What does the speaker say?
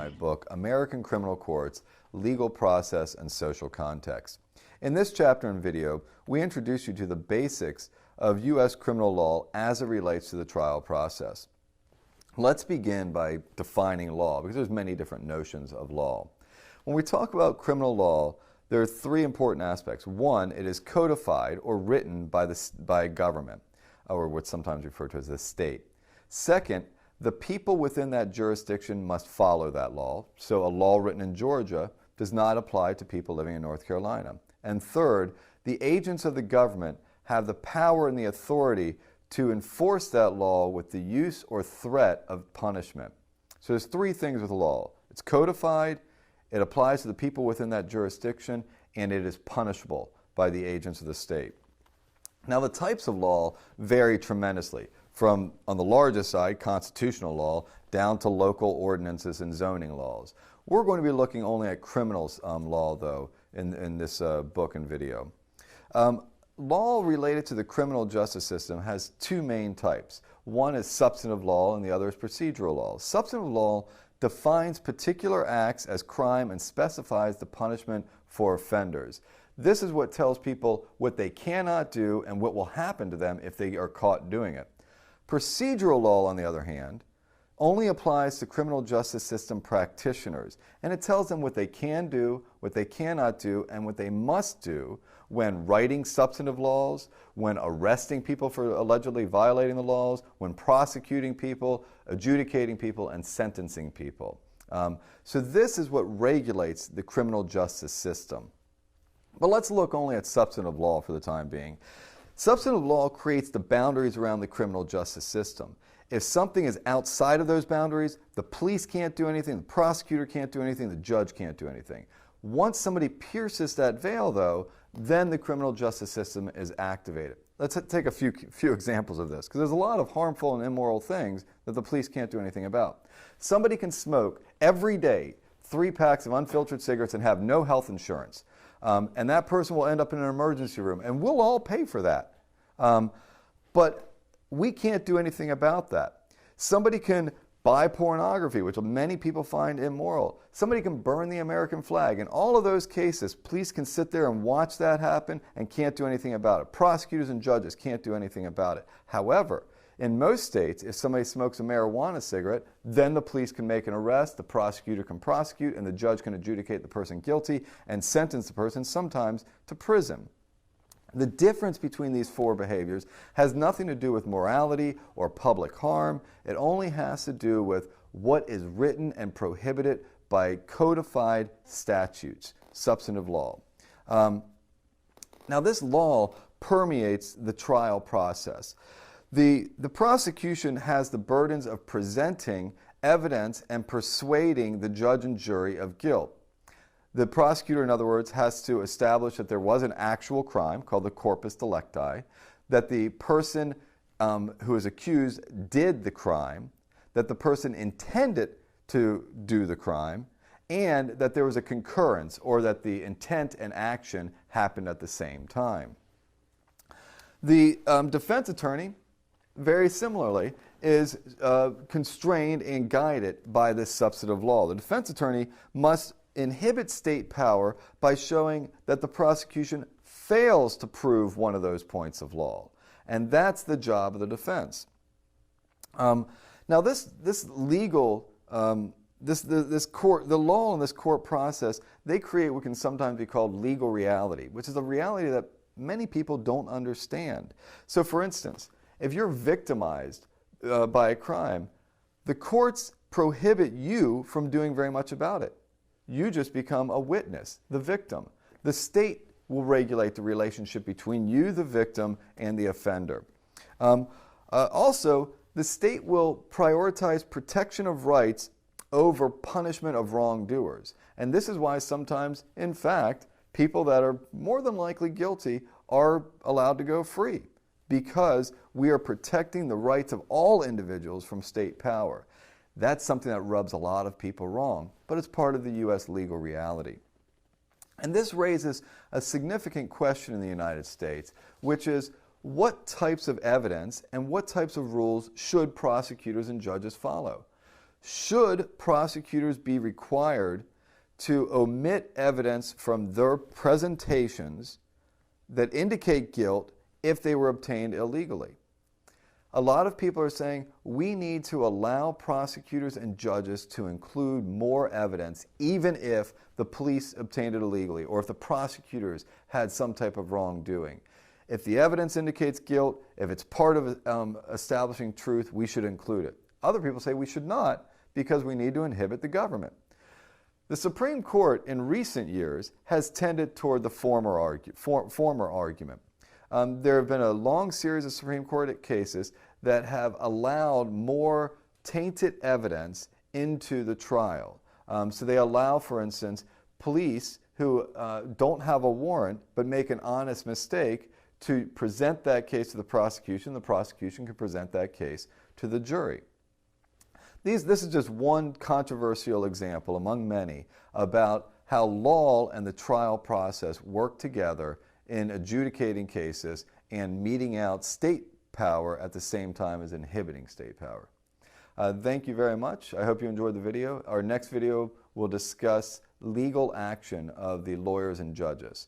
my book, American Criminal Courts, Legal Process and Social Context. In this chapter and video, we introduce you to the basics of U.S. criminal law as it relates to the trial process. Let's begin by defining law, because there's many different notions of law. When we talk about criminal law, there are three important aspects. One, it is codified or written by government, or what's sometimes referred to as the state. Second, the people within that jurisdiction must follow that law. So a law written in Georgia does not apply to people living in North Carolina. And third, the agents of the government have the power and the authority to enforce that law with the use or threat of punishment. So there's three things with the law. It's codified, it applies to the people within that jurisdiction, and it is punishable by the agents of the state. Now, the types of law vary tremendously, from, on the largest side, constitutional law, down to local ordinances and zoning laws. We're going to be looking only at criminal law, though, in this book and video. Law related to the criminal justice system has two main types. One is substantive law and the other is procedural law. Substantive law defines particular acts as crime and specifies the punishment for offenders. This is what tells people what they cannot do and what will happen to them if they are caught doing it. Procedural law, on the other hand, only applies to criminal justice system practitioners, and it tells them what they can do, what they cannot do, and what they must do when writing substantive laws, when arresting people for allegedly violating the laws, when prosecuting people, adjudicating people, and sentencing people. So this is what regulates the criminal justice system. But let's look only at substantive law for the time being. Substantive law creates the boundaries around the criminal justice system. If something is outside of those boundaries, the police can't do anything, the prosecutor can't do anything, the judge can't do anything. Once somebody pierces that veil, though, then the criminal justice system is activated. Let's take a few examples of this, because there's a lot of harmful and immoral things that the police can't do anything about. Somebody can smoke every day 3 packs of unfiltered cigarettes and have no health insurance. And that person will end up in an emergency room, and we'll all pay for that. But we can't do anything about that. Somebody can buy pornography, which many people find immoral. Somebody can burn the American flag. In all of those cases, police can sit there and watch that happen and can't do anything about it. Prosecutors and judges can't do anything about it. However, in most states, if somebody smokes a marijuana cigarette, then the police can make an arrest, the prosecutor can prosecute, and the judge can adjudicate the person guilty and sentence the person sometimes to prison. The difference between these four behaviors has nothing to do with morality or public harm. It only has to do with what is written and prohibited by codified statutes, substantive law. Now, this law permeates the trial process. The prosecution has the burdens of presenting evidence and persuading the judge and jury of guilt. The prosecutor, in other words, has to establish that there was an actual crime called the corpus delicti, that the person who is accused did the crime, that the person intended to do the crime, and that there was a concurrence, or that the intent and action happened at the same time. The defense attorney, very similarly, is constrained and guided by this substantive law. The defense attorney must inhibit state power by showing that the prosecution fails to prove one of those points of law. And that's the job of the defense. Now, this legal, the law and this court process, they create what can sometimes be called legal reality, which is a reality that many people don't understand. So, for instance, if you're victimized by a crime, the courts prohibit you from doing very much about it. You just become a witness, the victim. The state will regulate the relationship between you, the victim, and the offender. Also, the state will prioritize protection of rights over punishment of wrongdoers. And this is why sometimes, in fact, people that are more than likely guilty are allowed to go free, because we are protecting the rights of all individuals from state power. That's something that rubs a lot of people wrong, but it's part of the U.S. legal reality. And this raises a significant question in the United States, which is, what types of evidence and what types of rules should prosecutors and judges follow? Should prosecutors be required to omit evidence from their presentations that indicate guilt if they were obtained illegally? A lot of people are saying we need to allow prosecutors and judges to include more evidence even if the police obtained it illegally or if the prosecutors had some type of wrongdoing. If the evidence indicates guilt, if it's part of establishing truth, we should include it. Other people say we should not because we need to inhibit the government. The Supreme Court in recent years has tended toward the former argument. There have been a long series of Supreme Court cases that have allowed more tainted evidence into the trial. So they allow, for instance, police who don't have a warrant but make an honest mistake to present that case to the prosecution. The prosecution can present that case to the jury. This is just one controversial example among many about how law and the trial process work together in adjudicating cases and meting out state power at the same time as inhibiting state power. Thank you very much. I hope you enjoyed the video. Our next video will discuss legal action of the lawyers and judges.